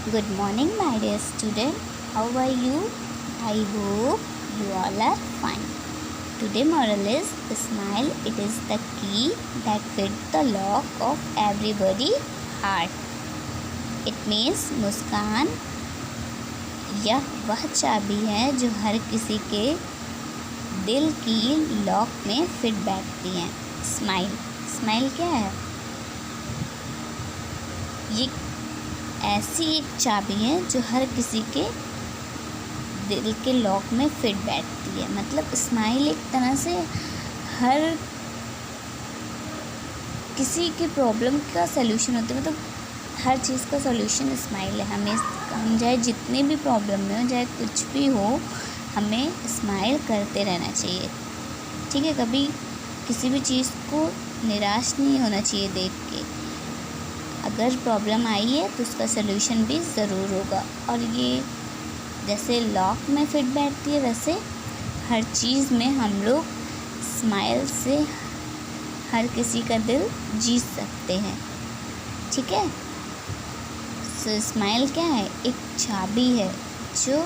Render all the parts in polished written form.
Good morning, my dear student. How are you? I hope you all are fine. Today moral is smile. It is the key that fits the lock of everybody heart. It means मुस्कान यह वह चाबी है जो हर किसी के दिल की lock में फिट बैठती है. स्माइल क्या है? ये ऐसी एक चाबी है जो हर किसी के दिल के लॉक में फिट बैठती है. मतलब स्माइल एक तरह से हर किसी की प्रॉब्लम का सलूशन होता है. मतलब हर चीज़ का सलूशन स्माइल है. हम चाहे जितने भी प्रॉब्लम में हो, चाहे कुछ भी हो, हमें स्माइल करते रहना चाहिए. ठीक है. कभी किसी भी चीज़ को निराश नहीं होना चाहिए देख के. अगर प्रॉब्लम आई है तो उसका सलूशन भी ज़रूर होगा. और ये जैसे लॉक में फिट बैठती है, वैसे हर चीज़ में हम लोग स्माइल से हर किसी का दिल जीत सकते हैं. ठीक है. सो स्माइल क्या है? एक चाबी है जो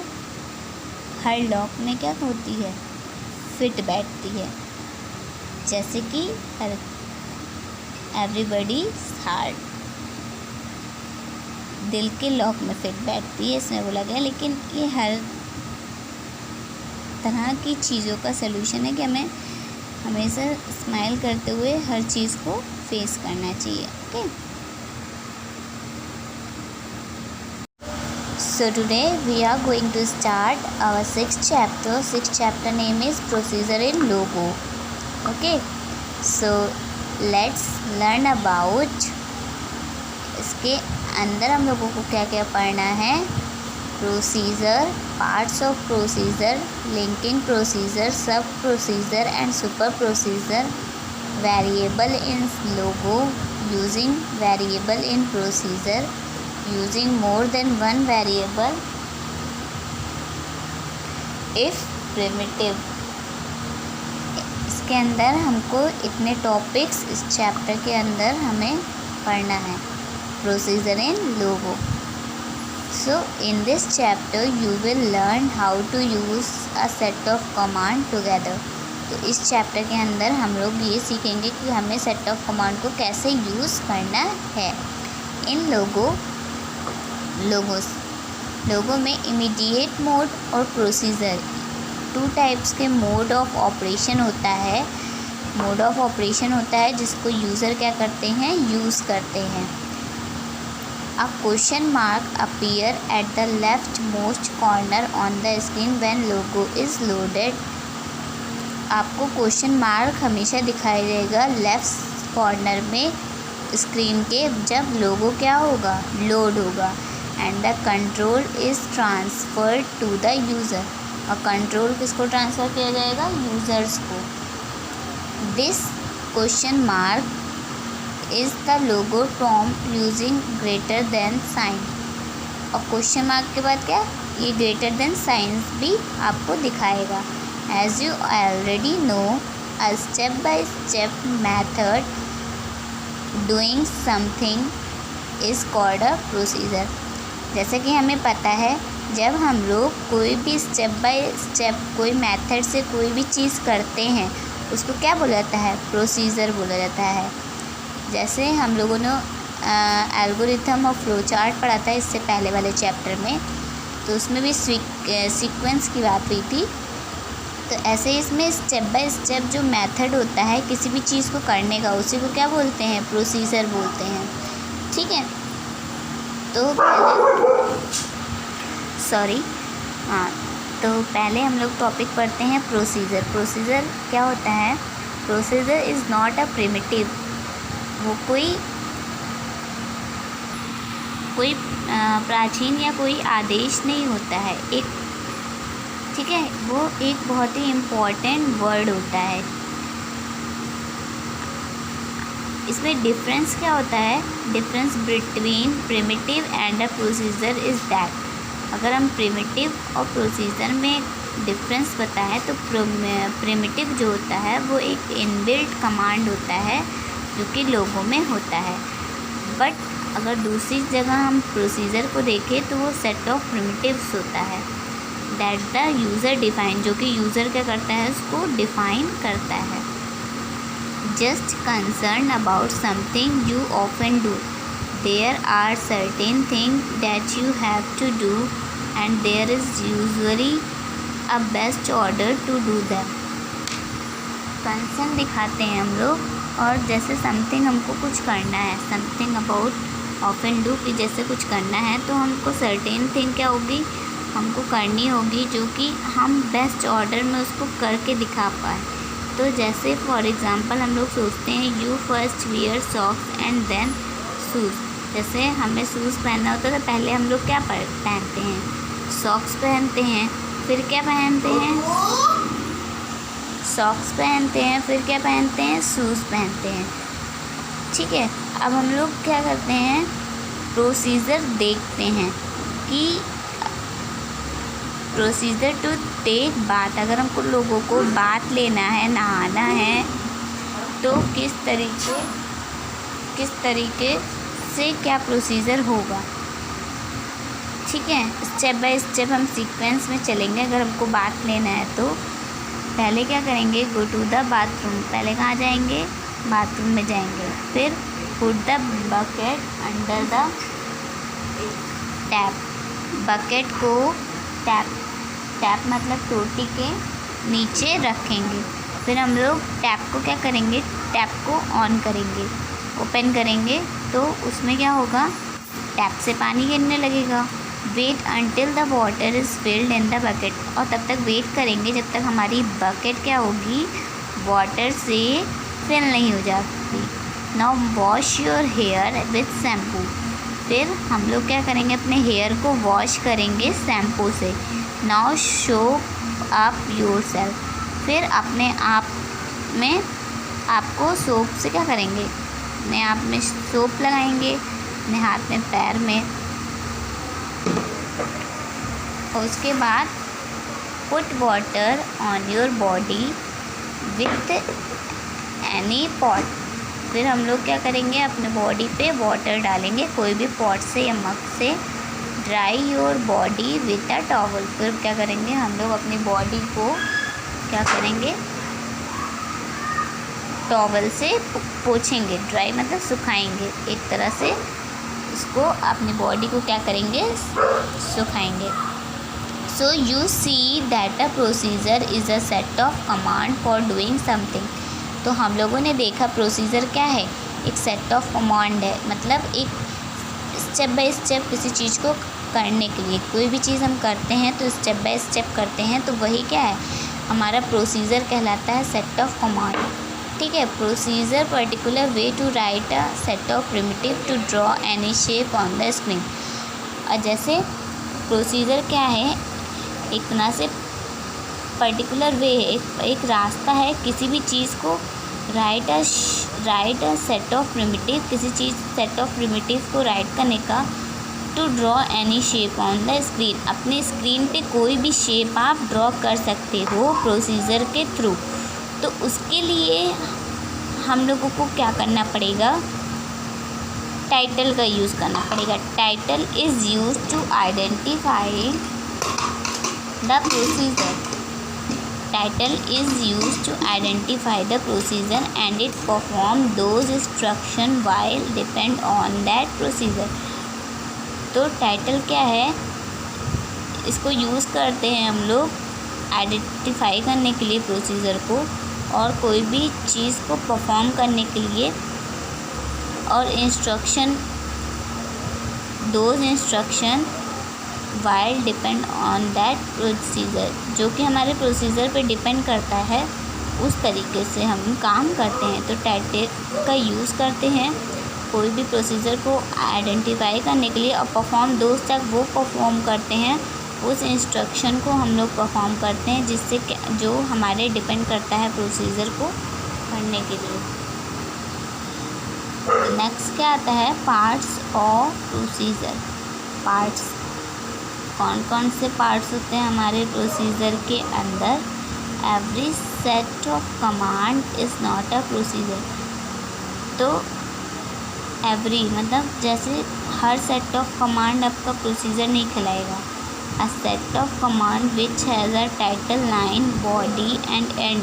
हर लॉक में क्या होती है? फिट बैठती है. जैसे कि हर एवरीबडी हार्ट दिल के लॉक में फिट बैठती है, इसमें बोला गया. लेकिन ये हर तरह की चीज़ों का सलूशन है कि हमें हमेशा स्माइल करते हुए हर चीज़ को फेस करना चाहिए. Okay. So today we are going to start our sixth chapter. Sixth chapter name is Procedure in Logo. Okay. So let's learn about इसके अंदर हम लोगों को क्या क्या पढ़ना है. Procedure, parts of procedure, linking procedure, sub procedure and super procedure, variable in Logo, using variable in procedure, using more than one variable, if primitive. इसके अंदर हमको इतने टॉपिक्स इस चैप्टर के अंदर हमें पढ़ना है. Procedure in logo. So in this chapter you will learn how to use a set of command together. तो इस चैप्टर के अंदर हम लोग ये सीखेंगे कि हमें सेट ऑफ कमांड को कैसे यूज़ करना है. इन लोगो में इमीडिएट मोड और प्रोसीजर, टू टाइप्स के मोड ऑफ ऑपरेशन होता है. मोड ऑफ ऑपरेशन होता है जिसको यूज़र क्या करते हैं? यूज़ करते हैं. A question mark appear at the leftmost corner on the screen when logo is loaded. आपको क्वेश्चन मार्क हमेशा दिखाई देगा लेफ्ट कॉर्नर में स्क्रीन के जब लोगो क्या होगा? लोड होगा. And the control is transferred to the user. और कंट्रोल किसको ट्रांसफ़र किया जाएगा? यूज़र्स को. This question mark is the logo prompt using greater than sign. और क्वेश्चन मार्क के बाद क्या? ये ग्रेटर देन साइंस भी आपको दिखाएगा. As you already know, a step by step method doing something is called a procedure. जैसे कि हमें पता है जब हम लोग कोई भी स्टेप बाय स्टेप कोई मैथड से कोई भी चीज़ करते हैं उसको क्या बोला जाता है? प्रोसीजर बोला जाता है. जैसे हम लोगों ने एल्गोरिथम और फ्लो चार्ट पढ़ा था इससे पहले वाले चैप्टर में, तो उसमें भी सीक्वेंस की बात हुई थी. तो ऐसे इसमें स्टेप बाय स्टेप जो मेथड होता है किसी भी चीज़ को करने का, उसी को क्या बोलते हैं? प्रोसीजर बोलते हैं. ठीक है. तो पहले हम लोग टॉपिक पढ़ते हैं प्रोसीजर. प्रोसीजर क्या होता है? Procedure is not a primitive. वो कोई प्राचीन या कोई आदेश नहीं होता है. ठीक है. वो एक बहुत ही इम्पॉर्टेंट वर्ड होता है. इसमें डिफरेंस क्या होता है? Difference between primitive and a procedure is that. अगर हम प्रिमिटिव और प्रोसीजर में डिफरेंस बताएं तो प्रिमिटिव जो होता है वो एक इनबिल्ट कमांड होता है जो कि लोगों में होता है. बट अगर दूसरी जगह हम प्रोसीजर को देखें तो वो सेट ऑफ प्रिमिटिव्स होता है दैट द यूज़र डिफाइन, जो कि यूज़र क्या करता है, उसको डिफाइन करता है। Just concern about something you often do, there are certain thing that you have to do and there is usually a best order to do them. Concern दिखाते हैं हम लोग, और जैसे समथिंग हमको कुछ करना है, समथिंग अबाउट ऑफन डू कि जैसे कुछ करना है तो हमको सर्टेन थिंग क्या होगी, हमको करनी होगी जो कि हम बेस्ट ऑर्डर में उसको करके दिखा पाए। तो जैसे फॉर एग्ज़ाम्पल हम लोग सोचते हैं you first wear socks and then shoes, जैसे हमें शूज़ पहनना होता है तो पहले हम लोग क्या पहनते हैं, सॉक्स पहनते हैं, फिर क्या पहनते हैं, सॉक्स पहनते हैं, फिर क्या पहनते हैं, शूज़ पहनते हैं। ठीक है, अब हम लोग क्या करते हैं, प्रोसीजर देखते हैं कि प्रोसीजर टू टेक बाथ, अगर हमको लोगों को बाथ लेना है, नहाना है, तो किस तरीके से क्या प्रोसीजर होगा। ठीक है, स्टेप बाय स्टेप हम सीक्वेंस में चलेंगे। अगर हमको बाथ लेना है तो पहले क्या करेंगे, गो टू द बाथरूम, पहले कहाँ जाएंगे, बाथरूम में जाएंगे। फिर put the bucket under the tap, bucket को टैप मतलब टोटी के नीचे रखेंगे। फिर हम लोग टैप को क्या करेंगे, टैप को ऑन करेंगे, ओपन करेंगे तो उसमें क्या होगा, टैप से पानी गिरने लगेगा। Wait until the water is filled in the bucket, और तब तक वेट करेंगे जब तक हमारी बकेट क्या होगी, वाटर से फिल नहीं हो जाती। Now wash your hair with shampoo, फिर हम लोग क्या करेंगे, अपने हेयर को वॉश करेंगे शैम्पू से। Now show up your self, फिर अपने आप में आपको सोप से क्या करेंगे, अपने आप में सोप लगाएंगे, अपने हाथ में, पैर में। और उसके बाद put water on your body with any pot, फिर हम लोग क्या करेंगे, अपने बॉडी पे वाटर डालेंगे कोई भी पॉट से या मग से। Dry your body with a towel, फिर क्या करेंगे, हम लोग अपनी बॉडी को क्या करेंगे, टॉवल से पोंछेंगे, ड्राई मतलब सुखाएंगे, एक तरह से इसको अपनी बॉडी को क्या करेंगे, सुखाएंगे। So you see that a procedure is a set of command for doing something, तो हम लोगों ने देखा प्रोसीजर क्या है, एक सेट ऑफ कमांड है, मतलब एक स्टेप बाय स्टेप किसी चीज़ को करने के लिए, कोई भी चीज़ हम करते हैं तो स्टेप बाय स्टेप करते हैं, तो वही क्या है, हमारा प्रोसीजर कहलाता है, सेट ऑफ कमांड। ठीक है, procedure particular way to write a set of primitive to draw any shape on the screen, और जैसे प्रोसीजर क्या है, एक तरह से पर्टिकुलर वे है, एक रास्ता है किसी भी चीज़ को write a set of primitive, किसी चीज़ सेट ऑफ प्रिमिटिव को राइट करने का। To draw any shape on the screen, अपने स्क्रीन पे कोई भी शेप आप ड्रॉ कर सकते हो प्रोसीजर के थ्रू। तो उसके लिए हम लोगों को क्या करना पड़ेगा, टाइटल का यूज़ करना पड़ेगा। Title is use to identify the procedure, title is used to identify the procedure and it perform those instruction while depend on that procedure। तो टाइटल क्या है, इसको यूज़ करते हैं हम लोग आइडेंटिफाई करने के लिए प्रोसीजर को, और कोई भी चीज़ को परफॉर्म करने के लिए, और instruction, those instruction while depend on that procedure, जो कि हमारे प्रोसीजर पे डिपेंड करता है, उस तरीके से हम काम करते हैं। तो टाइटल का यूज़ करते हैं कोई भी प्रोसीजर को आइडेंटिफाई करने के लिए, और परफॉर्म दोस्त तक वो परफॉर्म करते हैं, उस इंस्ट्रक्शन को हम लोग परफॉर्म करते हैं जिससे जो हमारे डिपेंड करता है प्रोसीजर को करने के लिए। नेक्स्ट क्या आता है, पार्ट्स ऑफ प्रोसीजर। पार्ट्स, कौन कौन से पार्ट्स होते हैं हमारे प्रोसीजर के अंदर। Every set of command is not a procedure, तो एवरी मतलब जैसे हर सेट ऑफ कमांड आपका प्रोसीजर नहीं कहलाएगा। अ set of command which has a title, line, body and and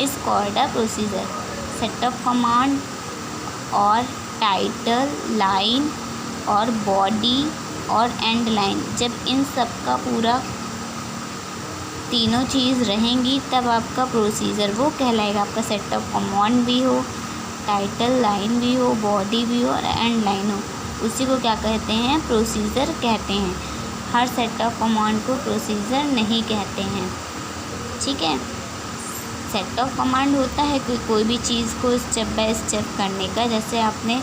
is called a procedure. Set of command और title, line और body और and line, जब इन सब का पूरा तीनों चीज़ रहेंगी तब आपका प्रोसीजर वो कहलाएगा। आपका सेट ऑफ कमांड भी हो, टाइटल, लाइन भी हो, बॉडी भी हो और एंड लाइन हो, उसी को क्या कहते हैं? प्रोसीजर कहते हैं। हर सेट ऑफ कमांड को प्रोसीजर नहीं कहते हैं। ठीक है, सेट ऑफ कमांड होता है कि कोई भी चीज़ को स्टेप बाय स्टेप करने का। जैसे आपने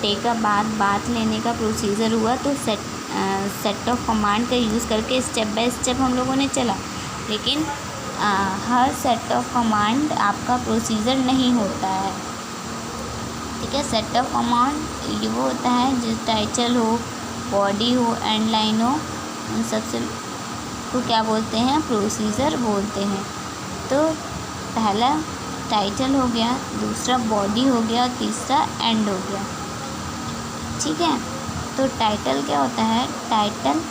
टेक अ बात लेने का प्रोसीजर हुआ, तो सेट ऑफ कमांड का यूज़ करके स्टेप बाय स्टेप हम लोगों ने चला। लेकिन हर सेट ऑफ कमांड आपका प्रोसीजर नहीं होता है। ठीक है, सेट ऑफ कमांड ये वो होता है जो टाइटल हो, बॉडी हो, एंड लाइन हो, उन सबसे को क्या बोलते हैं? प्रोसीजर बोलते हैं। तो पहला टाइटल हो गया, दूसरा बॉडी हो गया और तीसरा एंड हो गया। ठीक है, तो टाइटल क्या होता है? टाइटल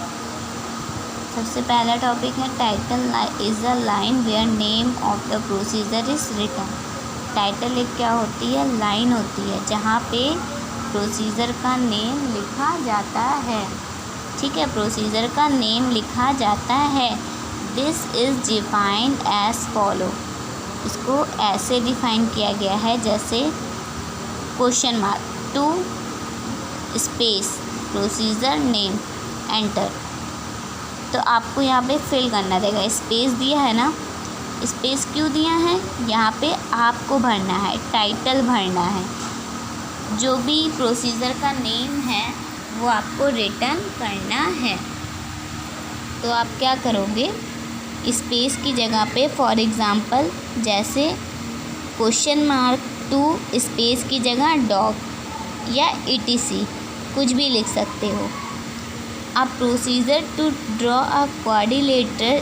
सबसे पहला टॉपिक है title is a line where name of the procedure is written. Title एक क्या होती है? लाइन होती है जहाँ पे प्रोसीजर का नेम लिखा जाता है। ठीक है, प्रोसीजर का नेम लिखा जाता है। This is defined as follow. इसको ऐसे डिफाइन किया गया है जैसे question mark, to space procedure name enter. तो आपको यहाँ पे फिल करना रहेगा। स्पेस दिया है ना, स्पेस क्यों दिया है? यहाँ पे आपको भरना है, टाइटल भरना है। जो भी प्रोसीजर का नेम है वो आपको रिटर्न करना है। तो आप क्या करोगे? स्पेस की जगह पे फॉर एग्ज़ाम्पल जैसे क्वेश्चन मार्क, टू स्पेस की जगह डॉग या ETC कुछ भी लिख सकते हो। A procedure to draw a quadrilateral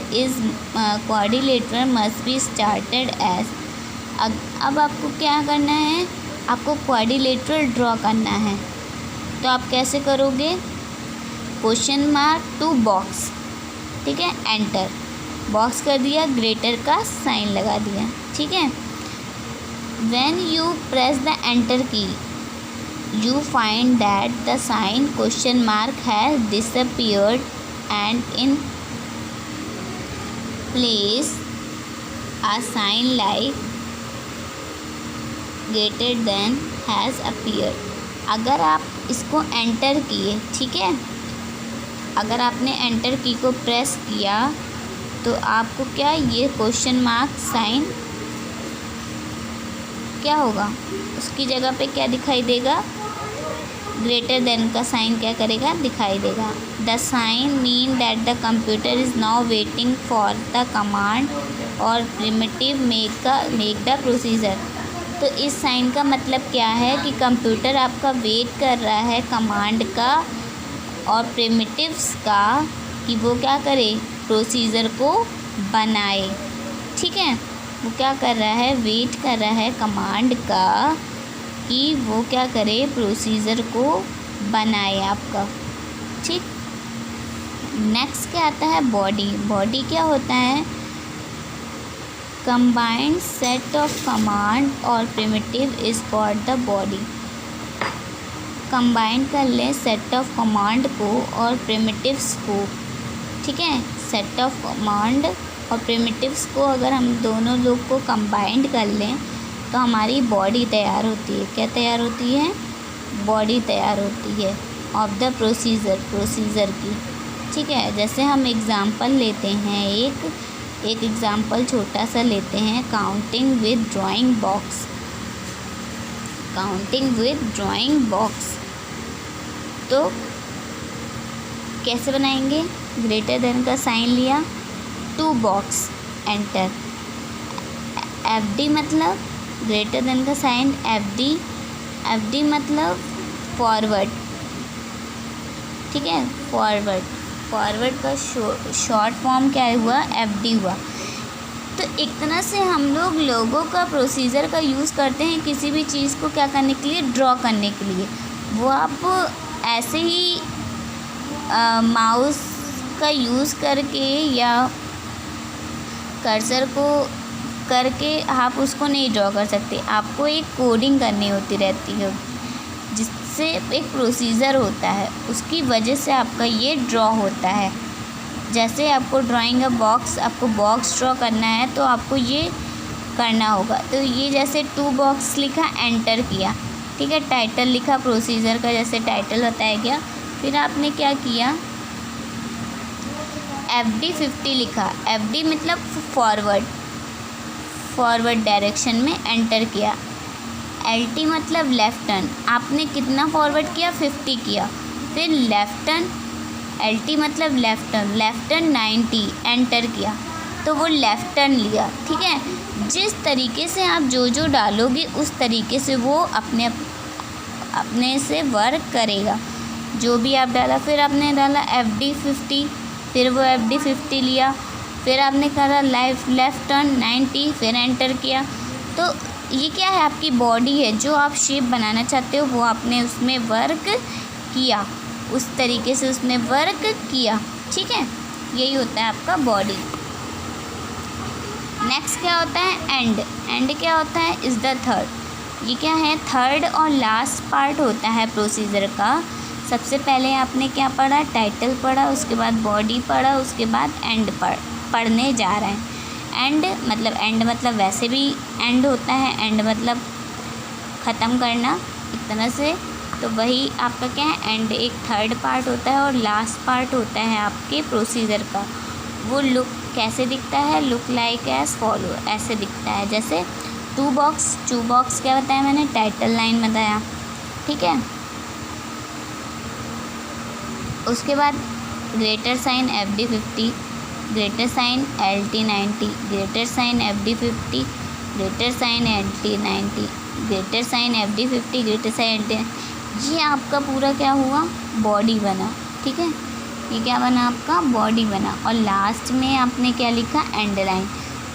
must be started as। अब आपको क्या करना है? आपको क्वाड्रिलेटरल ड्रॉ करना है। तो आप कैसे करोगे? क्वेश्चन मार्क टू बॉक्स, ठीक है, एंटर, बॉक्स कर दिया, ग्रेटर का साइन लगा दिया। ठीक है, when you press the enter की you find that the sign question mark has disappeared and in place a sign like greater than has appeared। अगर आप इसको एंटर किए, ठीक है, अगर आपने एंटर की को प्रेस किया तो आपको क्या ये क्वेश्चन मार्क साइन क्या होगा? उसकी जगह पे क्या दिखाई देगा? ग्रेटर देन का साइन क्या करेगा? दिखाई देगा। The sign mean that the computer is now waiting for the command और प्रिमिटिव मेक द प्रोसीजर। तो इस साइन का मतलब क्या है कि कंप्यूटर आपका वेट कर रहा है कमांड का और प्रिमिटिव्स का कि वो क्या करे? प्रोसीजर को बनाए। ठीक है, वो क्या कर रहा है? वेट कर रहा है कमांड का कि वो क्या करे? प्रोसीजर को बनाए आपका। ठीक, नेक्स्ट क्या आता है? बॉडी। बॉडी क्या होता है? कंबाइंड सेट ऑफ कमांड और primitive is called the body. Combine कर ले सेट ऑफ कमांड को और प्रिमिटिव्स को। ठीक है, सेट ऑफ कमांड और प्रिमिटिव्स को अगर हम दोनों लोग को कंबाइंड कर लें तो हमारी बॉडी तैयार होती है। क्या तैयार होती है? बॉडी तैयार होती है ऑफ द प्रोसीजर की। ठीक है, जैसे हम एग्ज़ाम्पल लेते हैं, एक एग्ज़ाम्पल छोटा सा लेते हैं, counting with drawing box. Counting with drawing box तो कैसे बनाएंगे? ग्रेटर देन का साइन लिया, टू बॉक्स, एंटर। FD मतलब ग्रेटर देन का साइन FD मतलब फॉरवर्ड। ठीक है, फॉरवर्ड का शॉर्ट फॉर्म क्या हुआ? FD हुआ। तो एक तरह से हम लोग लोगों का प्रोसीजर का यूज़ करते हैं किसी भी चीज़ को क्या करने के लिए, ड्रॉ करने के लिए। वो आप ऐसे ही माउस का यूज़ करके या कर्सर को करके आप उसको नहीं ड्रॉ कर सकते। आपको एक कोडिंग करनी होती रहती है, जिससे एक प्रोसीजर होता है, उसकी वजह से आपका ये ड्रॉ होता है। जैसे आपको ड्राइंग अ बॉक्स, आपको बॉक्स ड्रॉ करना है तो आपको ये करना होगा। तो ये जैसे 2 बॉक्स लिखा, एंटर किया, ठीक है। टाइटल लिखा प्रोसीजर का, जैसे टाइटल बताया गया। फिर आपने क्या किया, FD 50 लिखा। FD मतलब फॉरवर्ड डायरेक्शन में एंटर किया। LT मतलब लेफ़्ट टर्न, आपने कितना फॉरवर्ड किया, 50 किया। फिर लेफ़्ट टर्न, LT मतलब लेफ़्ट टर्न 90 एंटर किया, तो वो लेफ़्ट टर्न लिया, ठीक है। जिस तरीके से आप जो डालोगे उस तरीके से वो अपने से वर्क करेगा, जो भी आप डाला। फिर आपने डाला FD 50, फिर वो FD 50 लिया। फिर आपने करा लेफ़्ट टर्न 90, फिर एंटर किया। तो ये क्या है, आपकी बॉडी है, जो आप शेप बनाना चाहते हो वो आपने उसमें वर्क किया, उस तरीके से उसने वर्क किया, ठीक है। यही होता है आपका बॉडी। नेक्स्ट क्या होता है, एंड क्या होता है, इज़ द थर्ड। ये क्या है, थर्ड और लास्ट पार्ट होता है प्रोसीजर का। सबसे पहले आपने क्या पढ़ा, टाइटल पढ़ा, उसके बाद बॉडी पढ़ा, उसके बाद एंड पढ़ने जा रहे हैं। एंड मतलब वैसे भी एंड होता है, एंड मतलब ख़त्म करना एक तरह से। तो वही आपका क्या है, एंड एक थर्ड पार्ट होता है और लास्ट पार्ट होता है आपके प्रोसीजर का। वो लुक कैसे दिखता है, लुक लाइक एज फॉलो, ऐसे दिखता है। जैसे 2 बॉक्स क्या बताया मैंने, टाइटल लाइन बताया, ठीक है। उसके बाद greater sign FD 50, greater sign LT 90, greater sign FD 50, greater sign LT 90, greater sign FD 50, greater sign LT। ये आपका पूरा क्या हुआ, बॉडी बना, ठीक है। ये क्या बना, आपका बॉडी बना। और लास्ट में आपने क्या लिखा, एंड लाइन।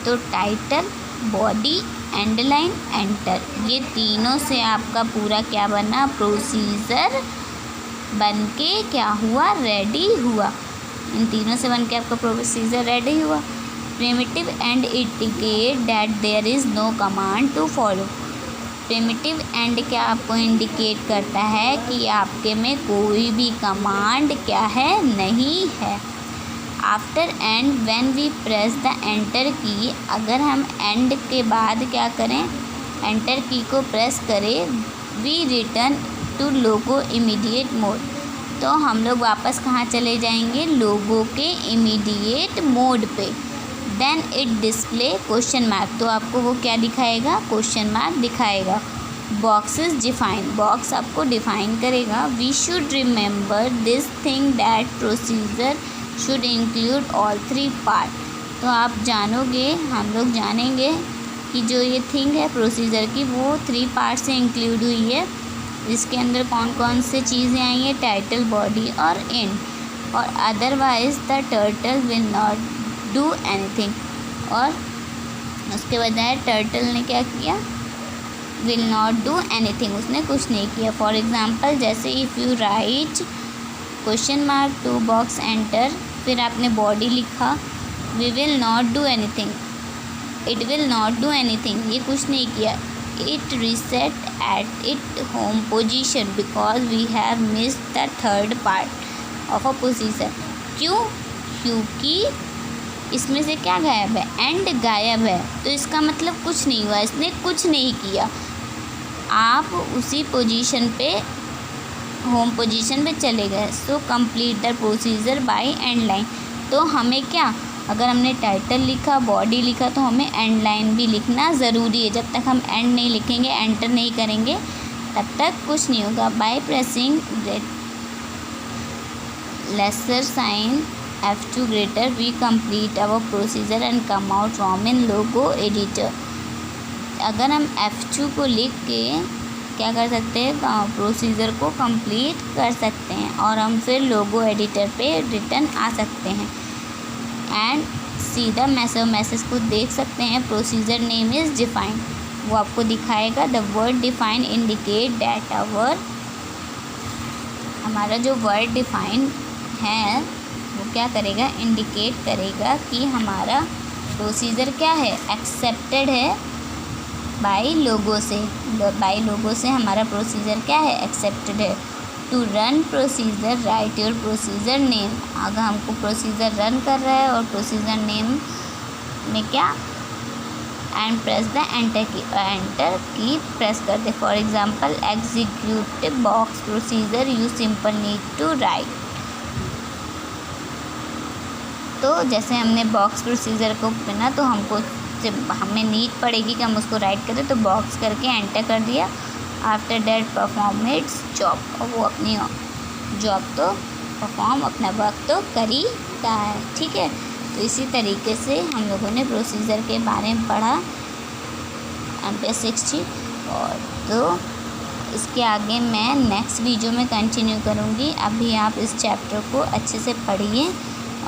तो title, body, and line, enter, ये तीनों से आपका पूरा क्या बना, प्रोसीजर बन के क्या हुआ, रेडी हुआ। इन तीनों से बन के आपका प्रोसीजर रेडी हुआ। Primitive end indicate that there is no command to follow. Primitive end क्या आपको इंडिकेट करता है कि आपके में कोई भी कमांड क्या है, नहीं है। After end when we press the enter key, अगर हम एंड के बाद क्या करें, एंटर की को प्रेस करें, we return to logo immediate mode. तो हम लोग वापस कहाँ चले जाएंगे, लोगो के इमीडिएट मोड पे। Then it display question mark, तो आपको वो क्या दिखाएगा, क्वेश्चन मार्क दिखाएगा। बॉक्सेस डिफाइन, बॉक्स आपको डिफाइन करेगा। We should remember this thing that procedure should include all 3 part. तो आप जानोगे, हम लोग जानेंगे कि जो ये थिंग है प्रोसीजर की, वो 3 पार्ट से इंक्लूड हुई है। इसके अंदर कौन कौन से चीज़ें आई हैं, टाइटल, बॉडी और एंड। और otherwise the turtle will not do anything. और उसके बजाय टर्टल ने क्या किया, विल नॉट डू एनीथिंग, उसने कुछ नहीं किया। फॉर एग्ज़ाम्पल, जैसे if you write question mark 2 box enter, फिर आपने बॉडी लिखा, we will not do anything, it will not do anything, ये कुछ नहीं किया। It reset at it home position because we have missed the third part of a position. क्यों, क्योंकि इसमें से क्या गायब है, एंड गायब है। तो इसका मतलब कुछ नहीं हुआ, इसने कुछ नहीं किया। आप उसी पोजीशन पे, होम पोजीशन पे चले गए। So complete the procedure bye and line. तो हमें क्या, अगर हमने टाइटल लिखा, बॉडी लिखा, तो हमें एंड लाइन भी लिखना ज़रूरी है। जब तक हम एंड नहीं लिखेंगे, एंटर नहीं करेंगे, तब तक कुछ नहीं होगा। By pressing lesser sign F2 greater, we complete our procedure and come out from in logo editor। अगर हम F2 को लिख के क्या कर सकते हैं, प्रोसीजर को कंप्लीट कर सकते हैं और हम फिर लोगो एडिटर पे रिटर्न आ सकते हैं। And see the message, message को देख सकते हैं। प्रोसीजर नेम इज़ डिफाइंड, वो आपको दिखाएगा। The word define indicate that हमारा जो वर्ड डिफाइन है वो क्या करेगा, इंडिकेट करेगा कि हमारा प्रोसीजर क्या है, एक्सेप्टेड है बाय लोगो से। बाय लोगो से हमारा प्रोसीजर क्या है, एक्सेप्टेड है। To run procedure write your procedure name, अगर हमको प्रोसीजर रन कर रहा है और प्रोसीजर नेम में क्या, and press the enter key press कर दे। For example execute box procedure you simple need to write. तो जैसे हमने बॉक्स प्रोसीजर को चुना तो हमको जब हमें नीड पड़ेगी कि हम उसको राइट करें तो बॉक्स करके एंटर कर दिया। After that perform it's job, और वो अपनी जॉब तो परफॉर्म, अपना वर्क तो कर ही रहा है। ठीक है, तो इसी तरीके से हम लोगों ने प्रोसीजर के बारे में पढ़ा बेसिक्स। और तो इसके आगे मैं नेक्स्ट वीडियो में कंटिन्यू करूँगी। अभी आप इस चैप्टर को अच्छे से पढ़िए।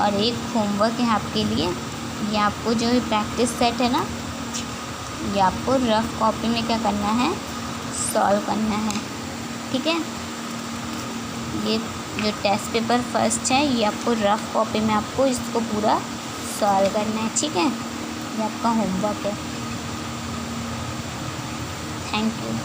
और एक होमवर्क है आपके लिए, ये आपको जो प्रैक्टिस सेट है ना, ये आपको रफ कॉपी में क्या करना है, सॉल्व करना है। ठीक है, ये जो टेस्ट पेपर फर्स्ट है ये आपको रफ कॉपी में आपको इसको पूरा सॉल्व करना है। ठीक है, ये आपका होमवर्क है। Thank you.